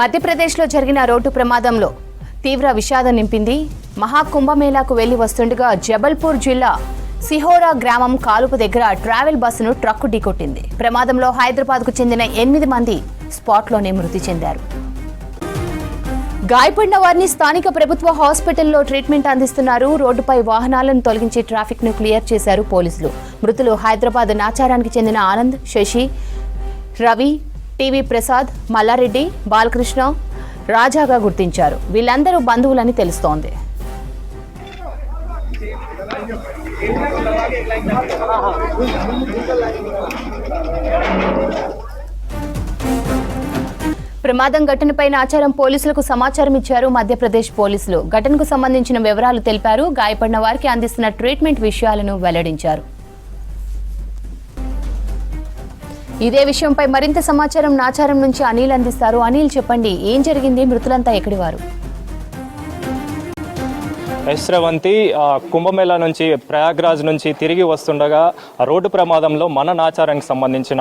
మధ్యప్రదేశ్లో జరిగిన రోడ్డు ప్రమాదంలో తీవ్ర విషాదం నింపింది. మహాకుంభమేళాకు వెళ్లి వస్తుండగా జబల్పూర్ జిల్లా సిహోరా గ్రామం కాలుపు దగ్గర ట్రావెల్ బస్సును ట్రక్కు ఢీకొట్టింది. ప్రమాదంలో హైదరాబాద్కు చెందిన 8 మంది స్పాట్లోనే మృతి చెందారు. గాయపడిన వారిని స్థానిక ప్రభుత్వ హాస్పిటల్లో ట్రీట్మెంట్ అందిస్తున్నారు. రోడ్డుపై వాహనాలను తొలగించి ట్రాఫిక్ ను క్లియర్ చేశారు పోలీసులు. మృతులు హైదరాబాద్ నాచారానికి చెందిన ఆనంద్, శశి, రవి, టీవీ ప్రసాద్, మల్లారెడ్డి, బాలకృష్ణ, రాజాగా గుర్తించారు. వీళ్ళందరూ బంధువులని తెలుస్తోంది. ప్రమాదం ఘటనపై నాచారం పోలీసులకు సమాచారం ఇచ్చారు మధ్యప్రదేశ్ పోలీసులు. ఘటనకు సంబంధించిన వివరాలు తెలిపారు. గాయపడిన వారికి అందిస్తున్న ట్రీట్మెంట్ విషయాలను వెల్లడించారు. ఇదే విషయంపై మరింత సమాచారం నాచారం నుంచి అనిల్ అందిస్తారు. అనిల్, చెప్పండి, ఏం జరిగింది? మృతులంతా ఎక్కడివారు? శ్రవంతి, కుంభమేళా నుంచి ప్రయాగ్రాజ్ నుంచి తిరిగి వస్తుండగా రోడ్డు ప్రమాదంలో మన నాచారానికి సంబంధించిన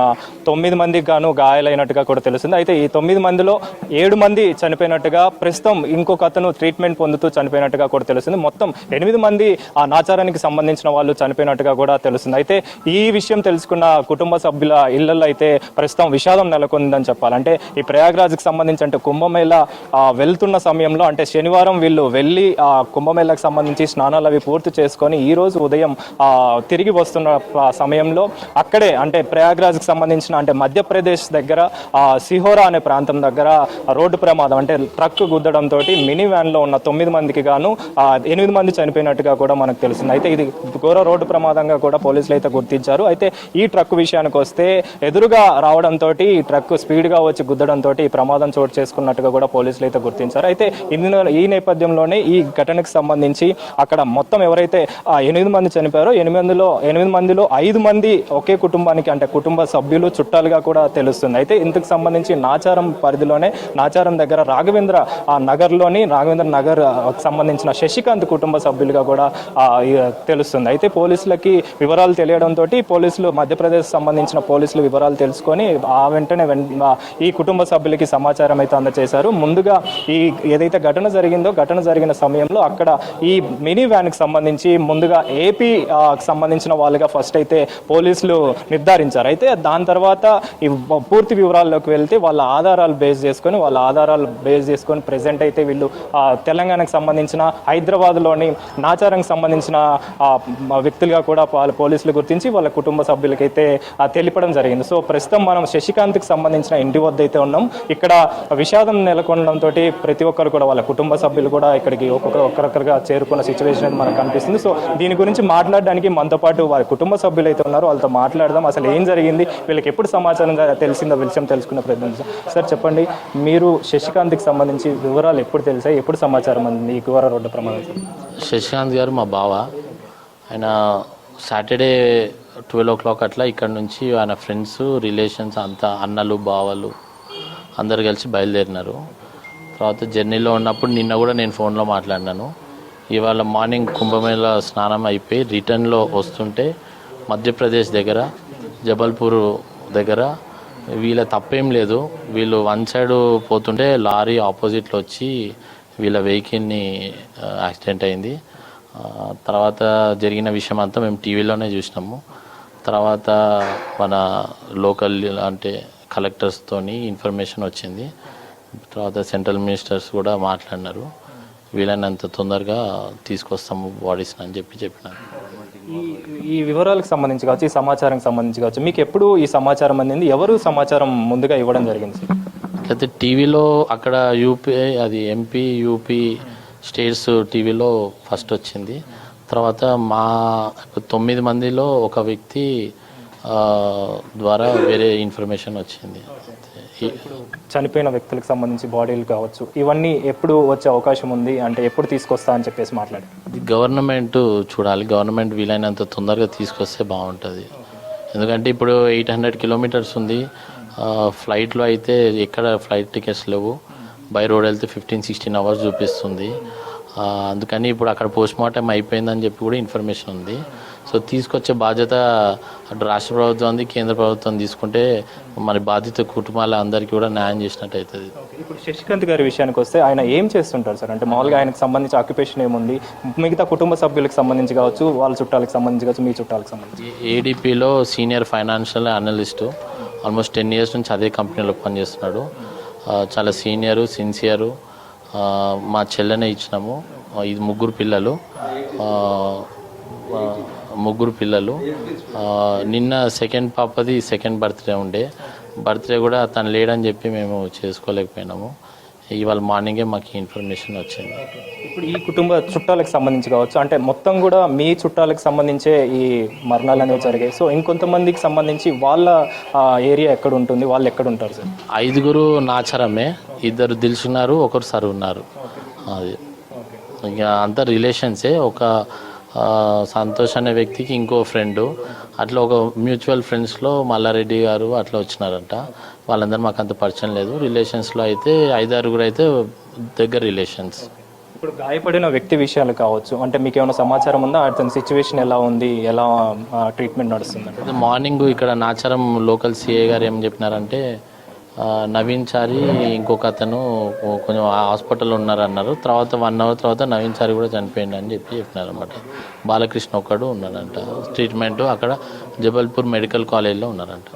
9 మందికి గాను గాయాలైనట్టుగా కూడా తెలుస్తుంది. అయితే ఈ 9 మందిలో 7 మంది చనిపోయినట్టుగా, ప్రస్తుతం ఇంకొక అతను ట్రీట్మెంట్ పొందుతూ చనిపోయినట్టుగా కూడా తెలుస్తుంది. మొత్తం 8 మంది ఆ నాచారానికి సంబంధించిన వాళ్ళు చనిపోయినట్టుగా కూడా తెలుస్తుంది. అయితే ఈ విషయం తెలుసుకున్న కుటుంబ సభ్యుల ఇళ్లలో అయితే ప్రస్తుతం విషాదం నెలకొందని చెప్పాలి. అంటే ఈ ప్రయాగ్రాజ్కి సంబంధించి అంటే కుంభమేళా వెళ్తున్న సమయంలో, అంటే శనివారం వీళ్ళు వెళ్ళి ఆ కుంభమేళా సంబంధించి స్నానాలు అవి పూర్తి చేసుకొని ఈ రోజు ఉదయం తిరిగి వస్తున్న సమయంలో అక్కడే అంటే ప్రయాగ్రాజ్కి సంబంధించిన అంటే మధ్యప్రదేశ్ దగ్గర సిహోరా అనే ప్రాంతం దగ్గర రోడ్డు ప్రమాదం అంటే ట్రక్ గుద్దడంతో మినీ వ్యాన్లో ఉన్న 9 మందికి గాను 8 మంది చనిపోయినట్టుగా కూడా మనకు తెలిసింది. అయితే ఇది ఘోర రోడ్డు ప్రమాదంగా కూడా పోలీసులు అయితే గుర్తించారు. అయితే ఈ ట్రక్ విషయానికి వస్తే ఎదురుగా రావడంతో ఈ ట్రక్ స్పీడ్గా వచ్చి గుద్దడంతో ఈ ప్రమాదం చోటు చేసుకున్నట్టుగా కూడా పోలీసులు అయితే గుర్తించారు. అయితే ఈ నేపథ్యంలోనే ఈ ఘటనకు సంబంధించి అక్కడ మొత్తం ఎవరైతే 8 మంది చనిపోయారో 8 మందిలో 5 మంది ఒకే కుటుంబానికి అంటే కుటుంబ సభ్యులు, చుట్టాలుగా కూడా తెలుస్తుంది. అయితే ఇందుకు సంబంధించి నాచారం పరిధిలోనే నాచారం దగ్గర రాఘవేంద్ర నగర్ సంబంధించిన శశికాంత్ కుటుంబ సభ్యులుగా కూడా తెలుస్తుంది. అయితే పోలీసులకి వివరాలు తెలియడంతో పోలీసులు మధ్యప్రదేశ్ సంబంధించిన పోలీసులు వివరాలు తెలుసుకొని వెంటనే ఈ కుటుంబ సభ్యులకి సమాచారం అయితే అందజేశారు. ముందుగా ఈ ఏదైతే ఘటన జరిగిన సమయంలో అక్కడ ఈ మినీ వ్యాన్కి సంబంధించి ముందుగా ఏపీ సంబంధించిన వాళ్ళుగా ఫస్ట్ అయితే పోలీసులు నిర్ధారించారు. అయితే దాని తర్వాత ఈ పూర్తి వివరాల్లోకి వెళ్తే వాళ్ళ ఆధారాలు బేస్ చేసుకొని ప్రెసెంట్ అయితే వీళ్ళు తెలంగాణకు సంబంధించిన హైదరాబాద్లోని నాచారంకి సంబంధించిన వ్యక్తులుగా కూడా పోలీసులు గుర్తించి వాళ్ళ కుటుంబ సభ్యులకైతే తెలిపడం జరిగింది. సో ప్రస్తుతం మనం శశికాంత్కి సంబంధించిన ఇంటి వద్ద అయితే ఉన్నాం. ఇక్కడ విషాదం నెలకొనడంతో ప్రతి ఒక్కరు కూడా వాళ్ళ కుటుంబ సభ్యులు కూడా ఇక్కడికి ఒక్కొక్కరుగా చేరుకున్న సిచ్యువేషన్ అయితే మనకు కనిపిస్తుంది. సో దీని గురించి మాట్లాడడానికి మనతో పాటు వారి కుటుంబ సభ్యులు అయితే ఉన్నారు. వాళ్ళతో మాట్లాడదాం. అసలు ఏం జరిగింది, వీళ్ళకి ఎప్పుడు సమాచారం తెలిసిందో విషయం తెలుసుకునే ప్రయత్నం. సార్ చెప్పండి, మీరు శశికాంత్కి సంబంధించి వివరాలు ఎప్పుడు తెలిసాయి, ఎప్పుడు సమాచారం అంది ఈ ఘోర రోడ్డు ప్రమాదం? శశికాంత్ గారు మా బావ. ఆయన సాటర్డే 12 o'clock అట్లా ఇక్కడ నుంచి ఆయన ఫ్రెండ్స్, రిలేషన్స్ అంతా అన్నలు, బావలు అందరు కలిసి బయలుదేరినారు. తర్వాత జర్నీలో ఉన్నప్పుడు నిన్న కూడా నేను ఫోన్లో మాట్లాడినాను. ఇవాళ మార్నింగ్ కుంభమేళా స్నానం అయిపోయి రిటర్న్లో వస్తుంటే మధ్యప్రదేశ్ దగ్గర జబల్పూర్ దగ్గర వీళ్ళ తప్పేం లేదు. వీళ్ళు వన్ సైడ్ పోతుంటే లారీ ఆపోజిట్లో వచ్చి వీళ్ళ వెహికల్ని యాక్సిడెంట్ అయింది. తర్వాత జరిగిన విషయం అంతా మేము టీవీలోనే చూసినాము. తర్వాత మన లోకల్ అంటే కలెక్టర్స్తోని ఇన్ఫర్మేషన్ వచ్చింది. తర్వాత సెంట్రల్ మినిస్టర్స్ కూడా మాట్లాడినారు. వీలైనంత తొందరగా తీసుకొస్తాము బాడీస్ అని చెప్పినారు. ఈ వివరాలకు సంబంధించి కావచ్చు, ఈ సమాచారానికి సంబంధించి కావచ్చు, మీకు ఎప్పుడు ఈ సమాచారం అందింది? ఎవరు సమాచారం ముందుగా ఇవ్వడం జరిగింది? అయితే టీవీలో అక్కడ ఎంపీ యూపీ స్టేట్స్ టీవీలో ఫస్ట్ వచ్చింది. తర్వాత మా 9 మందిలో ఒక వ్యక్తి ద్వారా వేరే ఇన్ఫర్మేషన్ వచ్చింది. చనిపోయిన వ్యక్తులకు సంబంధించి బాడీలు కావచ్చు, ఇవన్నీ ఎప్పుడు వచ్చే అవకాశం ఉంది, అంటే ఎప్పుడు తీసుకొస్తా అని చెప్పేసి మాట్లాడి గవర్నమెంట్ చూడాలి. గవర్నమెంట్ వీలైనంత తొందరగా తీసుకొస్తే బాగుంటుంది. ఎందుకంటే ఇప్పుడు 800 kilometers ఉంది. ఫ్లైట్లో అయితే ఎక్కడ ఫ్లైట్ టికెట్స్ లేవు. బై రోడ్ వెళ్తే 15-16 hours చూపిస్తుంది. అందుకని ఇప్పుడు అక్కడ పోస్ట్ మార్టం అయిపోయిందని చెప్పి కూడా ఇన్ఫర్మేషన్ ఉంది. సో తీసుకొచ్చే బాధ్యత అటు రాష్ట్ర ప్రభుత్వం కేంద్ర ప్రభుత్వం తీసుకుంటే మరి బాధిత కుటుంబాల అందరికీ కూడా న్యాయం చేసినట్టు అవుతుంది. ఇప్పుడు శశికాంత్ గారి విషయానికి వస్తే ఆయన ఏం చేస్తుంటారు సార్? అంటే మామూలుగా ఆయనకు సంబంధించి ఆక్యుపేషన్ ఏముంది, మిగతా కుటుంబ సభ్యులకు సంబంధించి కావచ్చు, వాళ్ళ చుట్టాలకు సంబంధించి కావచ్చు, మీ చుట్టాలకు సంబంధించి? ఏడీపీలో senior financial analyst, almost 10 years నుంచి అదే కంపెనీలో పనిచేస్తున్నాడు. చాలా సీనియరు, సిన్సియరు. మా చెల్లెనే ఇచ్చినాము. ఇది ముగ్గురు పిల్లలు. నిన్న సెకండ్ పాపది సెకండ్ బర్త్డే ఉండే. బర్త్డే కూడా తను లేడని చెప్పి మేము చేసుకోలేకపోయినాము. ఇవాళ మార్నింగే మాకు ఇన్ఫర్మేషన్ వచ్చింది. ఇప్పుడు ఈ కుటుంబ చుట్టాలకు సంబంధించి కావచ్చు, అంటే మొత్తం కూడా మీ చుట్టాలకు సంబంధించే ఈ మరణాలు అనేవి జరిగాయి. సో ఇంకొంతమందికి సంబంధించి వాళ్ళ ఏరియా ఎక్కడ ఉంటుంది, వాళ్ళు ఎక్కడ ఉంటారు సార్? 5 నాచరమే, 2 దిల్సున్నారు, 1 సరు ఉన్నారు. అది ఇక అంతా రిలేషన్సే. ఒక సంతోష్ అనే వ్యక్తికి ఇంకో ఫ్రెండు, అట్లా ఒక మ్యూచువల్ ఫ్రెండ్స్లో మల్లారెడ్డి గారు అట్లా వచ్చినారంట. వాళ్ళందరూ మాకు అంత పరిచయం లేదు. రిలేషన్స్లో అయితే 5-6 అయితే దగ్గర రిలేషన్స్. ఇప్పుడు గాయపడిన వ్యక్తి విషయాలు కావచ్చు, అంటే మీకు ఏమైనా సమాచారం ఉందా? అతని సిచ్యువేషన్ ఎలా ఉంది, ఎలా ట్రీట్మెంట్ నడుస్తుంది? మార్నింగ్ ఇక్కడ నాచారం లోకల్ సిఐ గారు ఏం చెప్పినారంటే నవీన్ చారి ఇంకొక అతను కొంచెం హాస్పిటల్లో ఉన్నారన్నారు. తర్వాత 1 hour తర్వాత నవీన్ చారి కూడా చనిపోయింది అని చెప్పినారన్నమాట. బాలకృష్ణ ఒక్కడు ఉన్నారంట. ట్రీట్మెంట్ అక్కడ జబల్పూర్ మెడికల్ కాలేజ్లో ఉన్నారంట.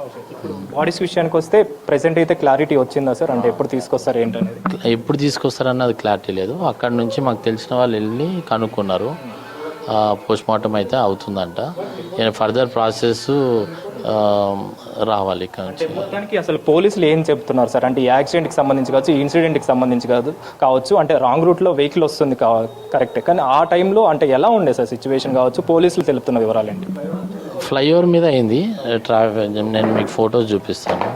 బాడీస్ విషయానికి వస్తే ప్రెసెంట్ అయితే క్లారిటీ వచ్చిందా సార్? అంటే ఎప్పుడు తీసుకొస్తారు ఏంటనేది? ఎప్పుడు తీసుకొస్తారన్నది క్లారిటీ లేదు. అక్కడ నుంచి మాకు తెలిసిన వాళ్ళు వెళ్ళి కనుక్కున్నారు. పోస్ట్ మార్టం అయితే అవుతుందంట. ఫర్దర్ ప్రాసెస్ రావాలి ఇక్కడ నుంచి. మొత్తానికి అసలు పోలీసులు ఏం చెప్తున్నారు సార్? అంటే ఈ యాక్సిడెంట్కి సంబంధించి కావచ్చు, ఈ ఇన్సిడెంట్కి సంబంధించి కావచ్చు, అంటే రాంగ్ రూట్లో వెహికల్ వస్తుంది కరెక్టే, కానీ ఆ టైంలో అంటే ఎలా ఉండే సార్ సిచ్యువేషన్ కావచ్చు, పోలీసులు తెలుపుతున్న వివరాలు ఏంటి? ఫ్లైఓవర్ మీద అయింది ట్రాఫిక్. నేను మీకు ఫొటోస్ చూపిస్తాను.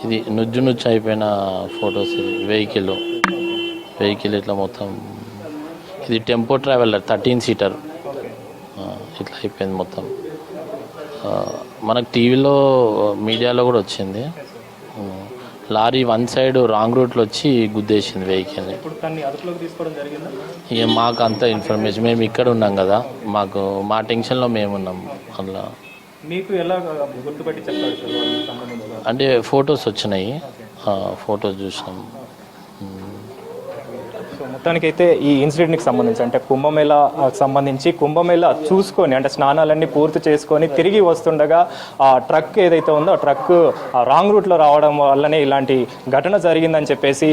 ఇది నుజ్జు అయిపోయిన ఫొటోస్. ఇది వెహికల్ ఇట్లా మొత్తం. ఇది టెంపో ట్రావెలర్ 13 seater. ఇట్లా అయిపోయింది మొత్తం. మనకు టీవీలో మీడియాలో కూడా వచ్చింది. లారీ 1 side రాంగ్ రూట్లో వచ్చి గుద్దేసింది వెహికల్ని. ఇక మాకు అంత ఇన్ఫర్మేషన్, మేము ఇక్కడ ఉన్నాం కదా, మాకు మా టెన్షన్లో మేము ఉన్నాం. అట్లా మీకు ఎలా గుర్తుపట్టి చెప్పారు? అంటే ఫొటోస్ వచ్చినాయి, ఫొటోస్ చూసినాం. మొత్తానికైతే ఈ ఇన్సిడెంట్కి సంబంధించి అంటే కుంభమేళా చూసుకొని, అంటే స్నానాలన్నీ పూర్తి చేసుకొని తిరిగి వస్తుండగా ఆ ట్రక్ ఏదైతే ఉందో ఆ ట్రక్ రాంగ్ రూట్లో రావడం వల్లనే ఇలాంటి ఘటన జరిగిందని చెప్పేసి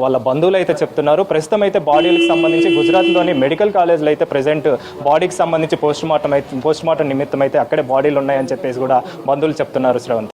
వాళ్ళ బంధువులు అయితే చెప్తున్నారు. ప్రస్తుతం అయితే బాడీలకు సంబంధించి గుజరాత్లోని మెడికల్ కాలేజ్లో అయితే ప్రజెంట్ బాడీకి సంబంధించి పోస్ట్ మార్టం నిమిత్తం అయితే అక్కడే బాడీలు ఉన్నాయని చెప్పేసి కూడా బంధువులు చెప్తున్నారు. శ్రవంత్.